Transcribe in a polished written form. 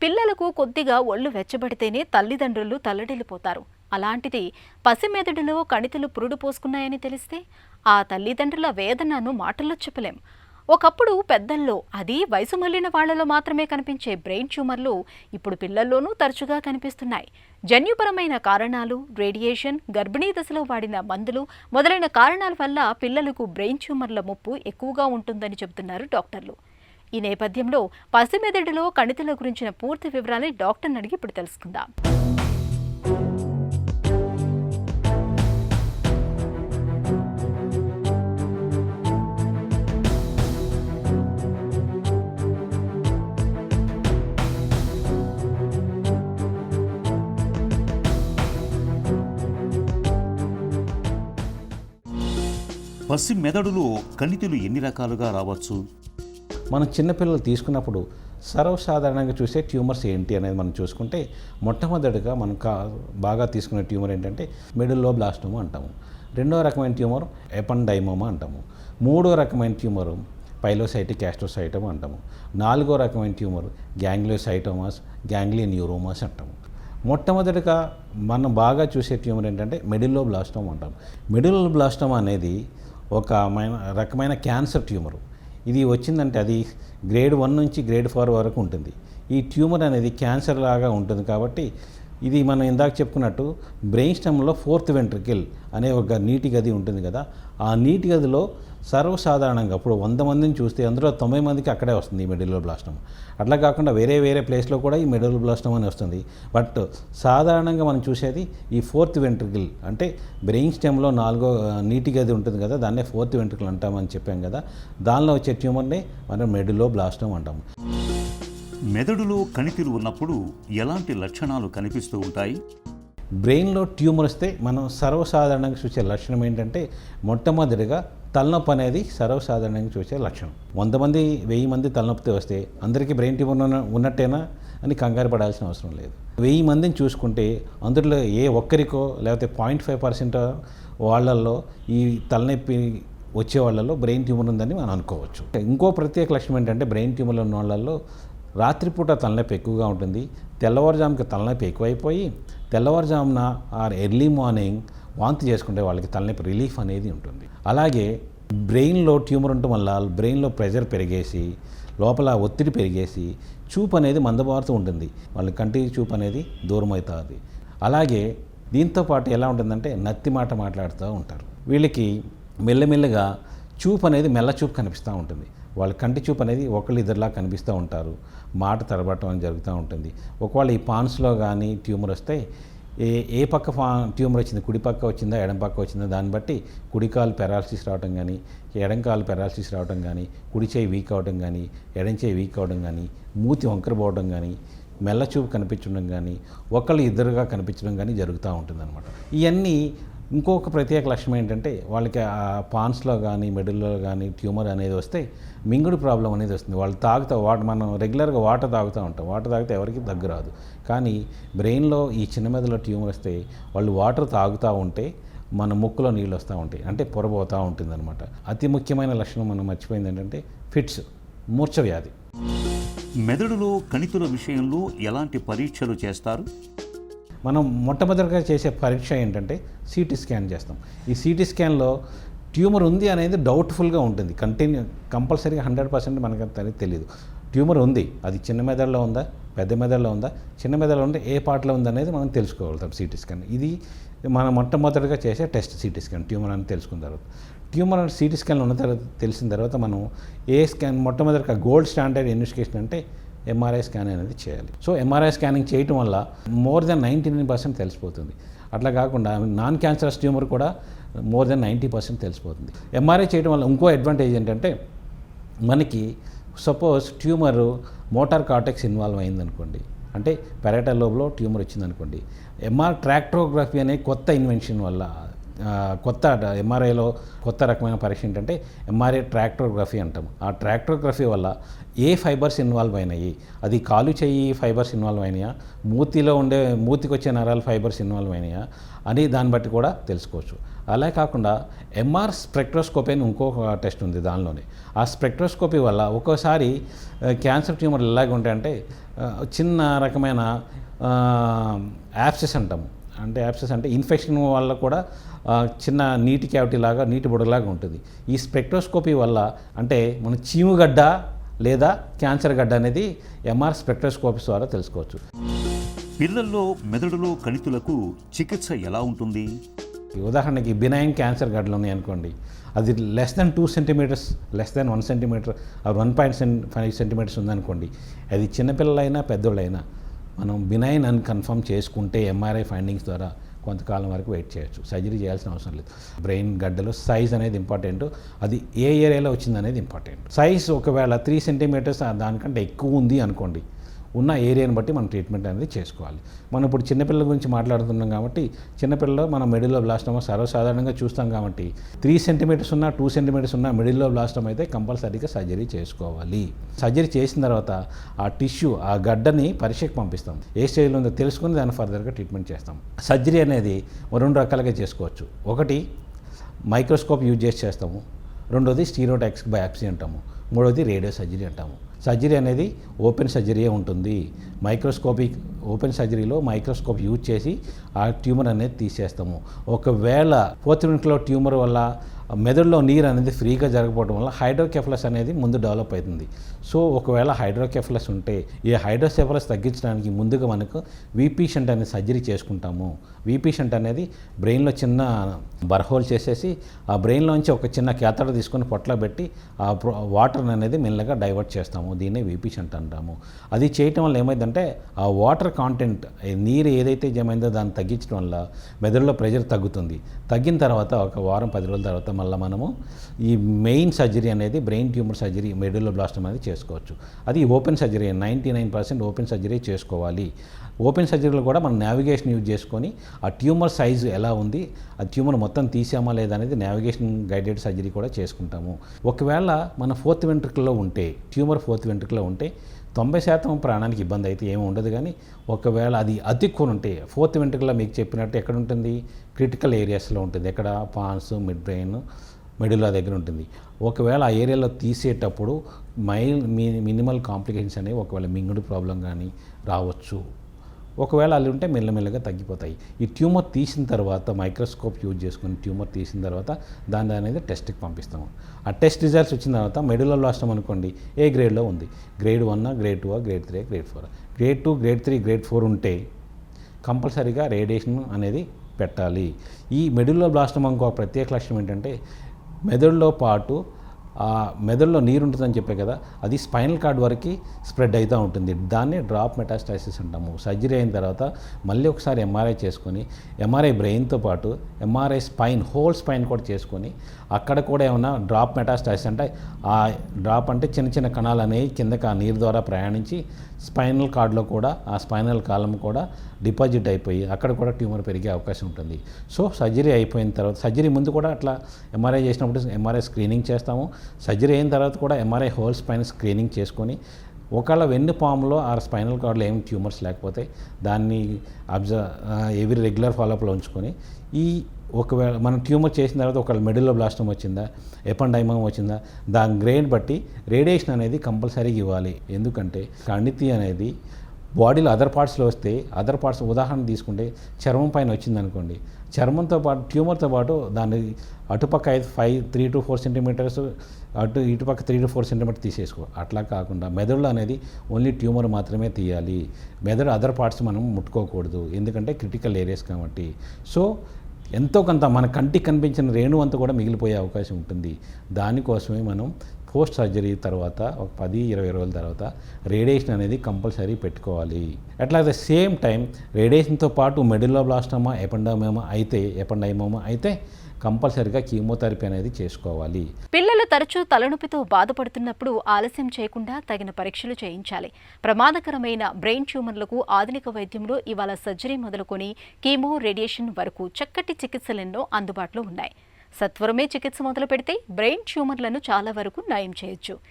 పిల్లలకు కొద్దిగా ఒళ్ళు వెచ్చబడితేనే తల్లిదండ్రులు తల్లడిల్లిపోతారు. అలాంటిది పసిమెదడులో కణితులు పురుడు పోసుకున్నాయని తెలిస్తే ఆ తల్లిదండ్రుల వేదనను మాటల్లో చెప్పలేం. ఒకప్పుడు పెద్దల్లో, అది వయసు మళ్లిన వాళ్లలో మాత్రమే కనిపించే బ్రెయిన్ ట్యూమర్లు ఇప్పుడు పిల్లల్లోనూ తరచుగా కనిపిస్తున్నాయి. జన్యుపరమైన కారణాలు, రేడియేషన్, గర్భిణీ దశలో వాడిన మందులు మొదలైన కారణాల వల్ల పిల్లలకు బ్రెయిన్ ట్యూమర్ల ముప్పు ఎక్కువగా ఉంటుందని చెబుతున్నారు డాక్టర్లు. ఈ నేపథ్యంలో పసిమెదడులో కణితుల గురించిన పూర్తి వివరాలని డాక్టర్ని అడిగి ఇప్పుడు తెలుసుకుందాం. పసి మెదడులో కణితులు ఎన్ని రకాలుగా రావచ్చు? మనం చిన్నపిల్లలు తీసుకున్నప్పుడు సర్వసాధారణంగా చూసే ట్యూమర్స్ ఏంటి అనేది మనం చూసుకుంటే, మొట్టమొదటిగా మనం బాగా తీసుకునే ట్యూమర్ ఏంటంటే మెడుల్లోబ్లాస్టోమా అంటాము. రెండవ రకమైన ట్యూమర్ ఎపండైమోమా అంటాము. మూడో రకమైన ట్యూమర్ పైలోసైటిక్ యాస్ట్రోసైటోమా అంటాము. నాలుగో రకమైన ట్యూమర్ గ్యాంగ్లియోసైటోమాస్, గ్యాంగ్లియోన్యూరోమాస్ అంటాము. మొట్టమొదటిగా మనం బాగా చూసే ట్యూమర్ ఏంటంటే మెడుల్లోబ్లాస్టోమా అంటాం. మెడుల్లోబ్లాస్టోమా అనేది ఒక రకమైన క్యాన్సర్ ట్యూమరు. ఇది వచ్చిందంటే అది గ్రేడ్ 1 నుంచి గ్రేడ్ 4 వరకు ఉంటుంది. ఈ ట్యూమర్ అనేది క్యాన్సర్ లాగా ఉంటుంది కాబట్టి ఇది మనం ఇందాక చెప్పుకున్నట్టు బ్రెయిన్ స్టెమ్లో 4th వెంట్రికల్ అనే ఒక నీటి గది ఉంటుంది కదా, ఆ నీటి గదిలో సర్వసాధారణంగా ఇప్పుడు 100 మందిని చూస్తే అందులో 90 మందికి అక్కడే వస్తుంది ఈ మెడుల్లోబ్లాస్టోమా. అట్లా కాకుండా వేరే ప్లేస్లో కూడా ఈ మెడుల్లోబ్లాస్టోమా అని వస్తుంది. బట్ సాధారణంగా మనం చూసేది ఈ 4th వెంట్రికల్, అంటే బ్రెయిన్ స్టెమ్లో 4వ నీటి గది ఉంటుంది కదా, దాన్నే 4th వెంట్రికల్ అంటామని చెప్పాం కదా, దానిలో వచ్చే ట్యూమర్నే మనం మెడుల్లోబ్లాస్టోమా అంటాము. మెదడులో కణితులు ఉన్నప్పుడు ఎలాంటి లక్షణాలు కనిపిస్తూ ఉంటాయి? బ్రెయిన్లో ట్యూమర్ వస్తే మనం సర్వసాధారణంగా చూసే లక్షణం ఏంటంటే, మొట్టమొదటిగా తలనొప్పి అనేది సర్వసాధారణంగా చూసే లక్షణం. 100 మంది 1000 మంది తలనొప్పితో వస్తే అందరికీ బ్రెయిన్ ట్యూమర్ ఉన్నట్టేనా అని కంగారు పడాల్సిన అవసరం లేదు. 1000 మందిని చూసుకుంటే అందులో ఏ ఒక్కరికో లేకపోతే 0.5% వాళ్ళల్లో ఈ తలనొప్పి వచ్చే వాళ్ళలో బ్రెయిన్ ట్యూమర్ ఉందని మనం అనుకోవచ్చు. ఇంకో ప్రత్యేక లక్షణం ఏంటంటే, బ్రెయిన్ ట్యూమర్ ఉన్న వాళ్ళల్లో రాత్రిపూట తలనొప్పి ఎక్కువగా ఉంటుంది. తెల్లవారుజాముకి తలనొప్పి ఎక్కువైపోయి తెల్లవారుజామున ఆర్ ఎర్లీ మార్నింగ్ వాంతి చేసుకుంటే వాళ్ళకి తలనొప్పి రిలీఫ్ అనేది ఉంటుంది. అలాగే బ్రెయిన్లో ట్యూమర్ ఉండటం వల్ల బ్రెయిన్లో ప్రెషర్ పెరిగేసి లోపల ఒత్తిడి పెరిగేసి చూపు అనేది మందబారుతూ ఉంటుంది. వాళ్ళ కంటి చూపు అనేది దూరం అవుతుంది. అలాగే దీంతోపాటు ఎలా ఉంటుందంటే నత్తి మాట మాట్లాడుతూ ఉంటారు. వీళ్ళకి మెల్లమెల్లగా చూపు అనేది మెల్ల చూపు కనిపిస్తూ ఉంటుంది. వాళ్ళ కంటి చూపు అనేది ఒకళ్ళిద్దరిలా కనిపిస్తూ ఉంటారు. మాట తడబడటం అని జరుగుతూ ఉంటుంది. ఒకవేళ ఈ పాన్స్లో కానీ ట్యూమర్ వస్తే ఏ పక్క ట్యూమర్ వచ్చింది, కుడి పక్క వచ్చిందా ఎడం పక్క వచ్చిందా దాన్ని బట్టి కుడికాలు పెరాలసిస్ రావడం కానీ, ఎడంకాలు పెరాలసిస్ రావడం కానీ, కుడి చేయి వీక్ అవడం కానీ, ఎడం చేయి వీక్ అవడం కానీ, మూతి వంకరపోవడం కానీ, మెల్ల చూపు కనిపించడం కానీ, ఒకళ్ళు ఇద్దరుగా కనిపించడం కానీ జరుగుతూ ఉంటుందన్నమాట. ఇవన్నీ ఇంకొక ప్రత్యేక లక్షణం ఏంటంటే, వాళ్ళకి ఆ పాన్స్లో కానీ మెడల్లో కానీ ట్యూమర్ అనేది వస్తే మింగుడు ప్రాబ్లం అనేది వస్తుంది. వాళ్ళు మనం రెగ్యులర్గా వాటర్ తాగుతూ ఉంటాం. వాటర్ తాగితే ఎవరికి దగ్గు రాదు. కానీ బ్రెయిన్లో ఈ చిన్న మెదడులో ట్యూమర్ వస్తే వాళ్ళు వాటర్ తాగుతూ ఉంటే మన ముక్కులో నీళ్ళు వస్తూ ఉంటాయి, అంటే పొరబోతూ ఉంటుందన్నమాట. అతి ముఖ్యమైన లక్షణం మనం మర్చిపోయింది ఏంటంటే ఫిట్స్, మూర్ఛ వ్యాధి. మెదడులో కణితుల విషయంలో ఎలాంటి పరీక్షలు చేస్తారు? మనం మొట్టమొదటిగా చేసే పరీక్ష ఏంటంటే సిటీ స్కాన్ చేస్తాం. ఈ సిటీ స్కాన్లో ట్యూమర్ ఉంది అనేది డౌట్ఫుల్గా ఉంటుంది. కంపల్సరీగా 100% మనకు తెలియదు. ట్యూమర్ ఉంది, అది చిన్న మెదడులో ఉందా, పెద్ద మెదడులో ఉందా, చిన్న మెదడులో ఉంటే ఏ పార్ట్లో ఉందనేది మనం తెలుసుకోగలుగుతాం సిటీ స్కాన్. ఇది మనం మొట్టమొదటిగా చేసే టెస్ట్ సిటీ స్కాన్, ట్యూమర్ అని తెలుసుకున్న తర్వాత. ట్యూమర్ సిటీ స్కాన్లో ఉన్న తర్వాత తెలిసిన తర్వాత మనం ఏ స్కాన్ మొట్టమొదటిగా గోల్డ్ స్టాండర్డ్ ఇన్వెస్టిగేషన్ అంటే ఎంఆర్ఐ స్కాన్ అనేది చేయాలి. సో ఎంఆర్ఐ స్కానింగ్ చేయటం వల్ల మోర్ దెన్ 99% తెలిసిపోతుంది. అట్లా కాకుండా నాన్ క్యాన్సరస్ ట్యూమర్ కూడా మోర్ దెన్ 90% తెలిసిపోతుంది. ఎంఆర్ఐ చేయడం వల్ల ఇంకో అడ్వాంటేజ్ ఏంటంటే, మనకి suppose tumour motor cortex involve అయిందనుకోండి, అంటే పెరాటల్ లోబ్లో ట్యూమర్ వచ్చిందనుకోండి, ట్రాక్టోగ్రఫీ అనే కొత్త ఇన్వెన్షన్ వల్ల కొత్త ఎంఆర్ఐలో కొత్త రకమైన పరీక్ష ఏంటంటే ఎంఆర్ఐ ట్రాక్టోగ్రఫీ అంటాం. ఆ ట్రాక్టోగ్రఫీ వల్ల ఏ ఫైబర్స్ ఇన్వాల్వ్ అయినాయి, అది కాలు చెయ్యి ఫైబర్స్ ఇన్వాల్వ్ అయినాయా, మూతికి వచ్చే నరాల ఫైబర్స్ ఇన్వాల్వ్ అయినాయా అని దాన్ని బట్టి కూడా తెలుసుకోవచ్చు. అలా కాకుండా ఎంఆర్ స్పెక్ట్రోస్కోపీ అని ఇంకొక టెస్ట్ ఉంది దానిలోనే. ఆ స్పెక్ట్రోస్కోపీ వల్ల ఒక్కోసారి క్యాన్సర్ ట్యూమర్లు ఎలాగ ఉంటాయంటే చిన్న రకమైన యాప్సెస్ అంటాము. అంటే యాప్సెస్ అంటే ఇన్ఫెక్షన్ వల్ల కూడా చిన్న నీటి క్యావిటీ లాగా నీటి బుడగలాగా ఉంటుంది. ఈ స్పెక్ట్రోస్కోపీ వల్ల అంటే మన చీముగడ్డ లేదా క్యాన్సర్ గడ్డ అనేది ఎంఆర్ స్పెక్ట్రోస్కోపీ ద్వారా తెలుసుకోవచ్చు. పిల్లల్లో మెదడులో కణితులకు చికిత్స ఎలా ఉంటుంది? ఉదాహరణకి బినైన్ క్యాన్సర్ గడ్డలు ఉన్నాయి అనుకోండి, అది less than 2 centimetres, less than 1 centimetre, 1.5 centimetres ఉందనుకోండి, అది చిన్నపిల్లలైనా పెద్దోళ్ళైనా మనం బినైన్ అని కన్ఫర్మ్ చేసుకుంటే ఎంఆర్ఐ ఫైండింగ్స్ ద్వారా కొంతకాలం వరకు వెయిట్ చేయొచ్చు. సర్జరీ చేయాల్సిన అవసరం లేదు. బ్రెయిన్ గడ్డలో సైజ్ అనేది ఇంపార్టెంట్, అది ఏ ఏరియాలో వచ్చిందనేది ఇంపార్టెంట్. సైజ్ ఒకవేళ 3 సెంటీమీటర్స్ దానికంటే ఎక్కువ ఉంది అనుకోండి, ఉన్న ఏరియాని బట్టి మనం ట్రీట్మెంట్ అనేది చేసుకోవాలి. మనం ఇప్పుడు చిన్నపిల్లల గురించి మాట్లాడుతున్నాం కాబట్టి చిన్నపిల్లలు మనం మిడిల్లో బ్లాస్టమా సర్వసాధారణంగా చూస్తాం కాబట్టి 3 సెంటీమీటర్స్ ఉన్న 2 సెంటీమీటర్స్ ఉన్న మిడిల్లో బ్లాస్టమా అయితే కంపల్సరీగా సర్జరీ చేసుకోవాలి. సర్జరీ చేసిన తర్వాత ఆ టిష్యూ ఆ గడ్డని పరీక్షకు పంపిస్తాం. ఏ స్టేజ్లో ఉందో తెలుసుకుని దాన్ని ఫర్దర్గా ట్రీట్మెంట్ చేస్తాం. సర్జరీ అనేది 2 రకాలుగా చేసుకోవచ్చు. ఒకటి మైక్రోస్కోప్ యూజ్ చేసి చేస్తాము, రెండోది స్టీరియోటాక్సిక్ బయాప్సీ అంటాము, మూడోది రేడియో సర్జరీ అంటాము. సర్జరీ అనేది ఓపెన్ సర్జరీయే ఉంటుంది. ఓపెన్ సర్జరీలో మైక్రోస్కోప్ యూజ్ చేసి ఆ ట్యూమర్ అనేది తీసేస్తాము. ఒకవేళ 4th వెంట్రుకలో ట్యూమర్ వల్ల మెదడులో నీరు అనేది ఫ్రీగా జరగకపోవడం వల్ల హైడ్రోకెఫలస్ అనేది ముందు డెవలప్ అవుతుంది. సో ఒకవేళ హైడ్రోకెఫలస్ ఉంటే ఈ హైడ్రోకెఫలస్ తగ్గించడానికి ముందుగా మనకు వీపీ షంట్ అనే సర్జరీ చేసుకుంటాము. వీపీ షంట్ అనేది బ్రెయిన్లో చిన్న బర్హోల్ చేసేసి ఆ బ్రెయిన్లోంచి ఒక చిన్న క్యాథటర్ తీసుకొని పొట్ల పెట్టి ఆ వాటర్ అనేది మెల్లగా డైవర్ట్ చేస్తాము. దీన్నే వీపీ షంట్ అంటాము. అది చేయటం వల్ల ఏమైందంటే ఆ వాటర్ కాంటెంట్ నీరు ఏదైతే జమైందో దాన్ని తగ్గించడం వల్ల మెదడులో ప్రెషర్ తగ్గుతుంది. తగ్గిన తర్వాత ఒక వారం 10 రోజుల తర్వాత మళ్ళీ మనము ఈ మెయిన్ సర్జరీ అనేది బ్రెయిన్ ట్యూమర్ సర్జరీ మెడుల్లో బ్లాస్టమా అనేది చేసుకోవచ్చు. అది ఓపెన్ సర్జరీ, 99% ఓపెన్ సర్జరీ చేసుకోవాలి. ఓపెన్ సర్జరీలో కూడా మనం నావిగేషన్ యూజ్ చేసుకొని ఆ ట్యూమర్ సైజు ఎలా ఉంది, ఆ ట్యూమర్ మొత్తం తీసామా లేదా అనేది నావిగేషన్ గైడెడ్ సర్జరీ కూడా చేసుకుంటాము. ఒకవేళ మన 4th వెంట్రుకలో ఉంటే ట్యూమర్ 4th వెంట్రుకలో ఉంటే 90% ప్రాణానికి ఇబ్బంది అయితే ఏమి ఉండదు. కానీ ఒకవేళ అది అతిక్కుని ఉంటే 4th వెంట్రుకలో మీకు చెప్పినట్టు ఎక్కడ ఉంటుంది, క్రిటికల్ ఏరియాస్లో ఉంటుంది. ఎక్కడ పాన్స్, మిడ్ బ్రెయిన్, మెడులా దగ్గర ఉంటుంది. ఒకవేళ ఆ ఏరియాలో తీసేటప్పుడు మినిమల్ కాంప్లికేషన్స్ అనేవి ఒకవేళ మింగుడు ప్రాబ్లం కానీ రావచ్చు. ఒకవేళ అది ఉంటే మెల్లమెల్లగా తగ్గిపోతాయి. ఈ ట్యూమర్ తీసిన తర్వాత మైక్రోస్కోప్ యూజ్ చేసుకుని ట్యూమర్ తీసిన తర్వాత దాన్ని అనేది టెస్ట్కి పంపిస్తాము. ఆ టెస్ట్ రిజల్ట్స్ వచ్చిన తర్వాత మెడుల్లో బ్లాస్టమా అనుకోండి ఏ గ్రేడ్లో ఉంది, grade 1, grade 2, grade 3, grade 4. Grade 2, grade 3, grade 4 ఉంటే కంపల్సరీగా రేడియేషన్ అనేది పెట్టాలి. ఈ మెడుల్లో బ్లాస్టమా ఇంకో ప్రత్యేక లక్షణం ఏంటంటే మెదడులో పాటు మెదడులో నీరు ఉంటుందని చెప్పే కదా, అది స్పైనల్ కార్డ్ వరకు స్ప్రెడ్ అవుతూ ఉంటుంది. దాన్ని డ్రాప్ మెటాస్టాసిస్ అంటాము. సర్జరీ అయిన తర్వాత మళ్ళీ ఒకసారి ఎంఆర్ఐ చేసుకొని ఎంఆర్ఐ బ్రెయిన్తో పాటు ఎంఆర్ఐ హోల్ స్పైన్ కూడా చేసుకొని అక్కడ కూడా ఏమైనా డ్రాప్ మెటాస్టాసిస్ అంటే ఆ డ్రాప్ అంటే చిన్న చిన్న కణాలు అనేవి కిందకి ఆ నీరు ద్వారా ప్రయాణించి స్పైనల్ కార్డ్లో కూడా ఆ స్పైనల్ కాలం కూడా డిపాజిట్ అయిపోయి అక్కడ కూడా ట్యూమర్ పెరిగే అవకాశం ఉంటుంది. సో సర్జరీ అయిపోయిన తర్వాత, సర్జరీ ముందు కూడా అట్లా ఎంఆర్ఐ చేసినప్పుడు ఎంఆర్ఐ స్క్రీనింగ్ చేస్తాము. సర్జరీ అయిన తర్వాత కూడా ఎంఆర్ఐ హోల్ స్పైన్ స్క్రీనింగ్ చేసుకొని ఒకవేళ వెన్నుపాములో ఆ స్పైనల్ కార్డ్లో ఏమి ట్యూమర్స్ లేకపోతే దాన్ని ఎవ్రీ రెగ్యులర్ ఫాలోఅప్లో ఉంచుకొని ఒకవేళ మనం ట్యూమర్ చేసిన తర్వాత ఒకవేళ మెడుల్లో బ్లాస్టమా వచ్చిందా, ఎపెండైమా వచ్చిందా, దాని గ్రేడ్ బట్టి రేడియేషన్ అనేది కంపల్సరీగా ఇవ్వాలి. ఎందుకంటే కణితి అనేది బాడీలో అదర్ పార్ట్స్లో వస్తే అదర్ పార్ట్స్ ఉదాహరణ తీసుకుంటే చర్మం పైన వచ్చిందనుకోండి, చర్మంతో పాటు ట్యూమర్తో పాటు దాన్ని అటుపక్క 3 to 4 సెంటీమీటర్స్ ఇటుపక్క 3 to 4 సెంటీమీటర్ తీసేసుకో. అట్లా కాకుండా మెదడులో అనేది ఓన్లీ ట్యూమర్ మాత్రమే తీయాలి. మెదడు అదర్ పార్ట్స్ మనం ముట్టుకోకూడదు, ఎందుకంటే క్రిటికల్ ఏరియాస్ కాబట్టి. సో ఎంతో కొంత మన కంటికి కనిపించిన రేణు అంతా కూడా మిగిలిపోయే అవకాశం ఉంటుంది. దానికోసమే మనం పోస్ట్ సర్జరీ తర్వాత ఒక 10-20 రోజుల తర్వాత రేడియేషన్ అనేది కంపల్సరీ పెట్టుకోవాలి. అట్లా ద సేమ్ టైం రేడియేషన్తో పాటు మెడుల్లో బ్లాస్టమా ఎపెండైమా అయితే కంపల్సరీగా కీమోథెరపీ అనేది చేసుకోవాలి. పిల్లల ప్రజలు తరచూ తలనొప్పితో బాధపడుతున్నప్పుడు ఆలస్యం చేయకుండా తగిన పరీక్షలు చేయించాలి. ప్రమాదకరమైన బ్రెయిన్ ట్యూమర్లకు ఆధునిక వైద్యంలో ఇవాళ సర్జరీ మొదలుకొని కీమో, రేడియేషన్ వరకు చక్కటి చికిత్సలెన్నో అందుబాటులో ఉన్నాయి. సత్వరమే చికిత్స మొదలు పెడితే బ్రెయిన్ ట్యూమర్లను చాలా వరకు నయం చేయొచ్చు.